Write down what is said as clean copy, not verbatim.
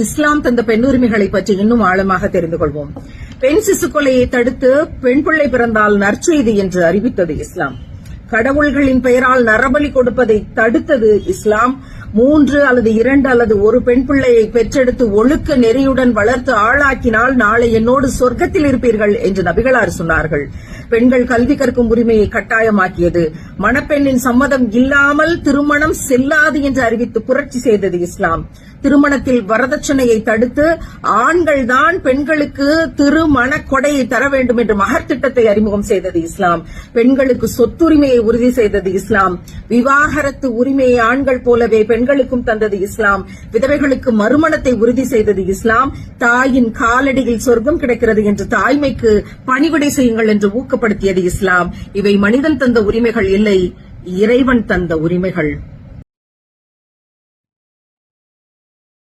இஸ்லாம் தந்த பெண்ணுரிமைகளை பற்றி இன்னும் ஆழமாக தெரிந்து கொள்வோம். பெண் சிசு கொலையை தடுத்து பெண் பிள்ளை பிறந்தால் நற்செய்தி என்று அறிவித்தது இஸ்லாம். கடவுள்களின் பெயரால் நரபலி கொடுப்பதை தடுத்தது இஸ்லாம். 3 அல்லது 2 அல்லது ஒரு பெண் பிள்ளையை பெற்றெடுத்து ஒழுக்க நெறியுடன் வளர்த்து ஆளாக்கினால் நாளை என்னோடு சொர்க்கத்தில் இருப்பீர்கள் என்று நபிகளார் சொன்னார்கள். பெண்கள் கல்வி கற்கும் உரிமையை கட்டாயமாக்கியது. மணப்பெண்ணின் சம்மதம் இல்லாமல் திருமணம் செல்லாது என்று அறிவித்து புரட்சி செய்தது இஸ்லாம். திருமணத்தில் வரதட்சணையை தடுத்து ஆண்கள்தான் பெண்களுக்கு திருமண கொடையை தர வேண்டும் என்று மகர் திட்டத்தை அறிமுகம் செய்தது இஸ்லாம். பெண்களுக்கு சொத்துரிமையை உறுதி செய்தது இஸ்லாம். விவாகரத்து உரிமையை ஆண்கள் போலவே பெண்களுக்கும் தந்தது இஸ்லாம். விதவைகளுக்கு மறுமணத்தை உறுதி செய்தது இஸ்லாம். தாயின் காலடியில் சொர்க்கம் கிடைக்கிறது என்று தாய்மைக்கு பணிவிடை செய்யுங்கள் என்று ஊக்கப்படுத்தியது இஸ்லாம். இவை மனிதன் தந்த உரிமைகள் இல்லை, இறைவன் தந்த உரிமைகள்.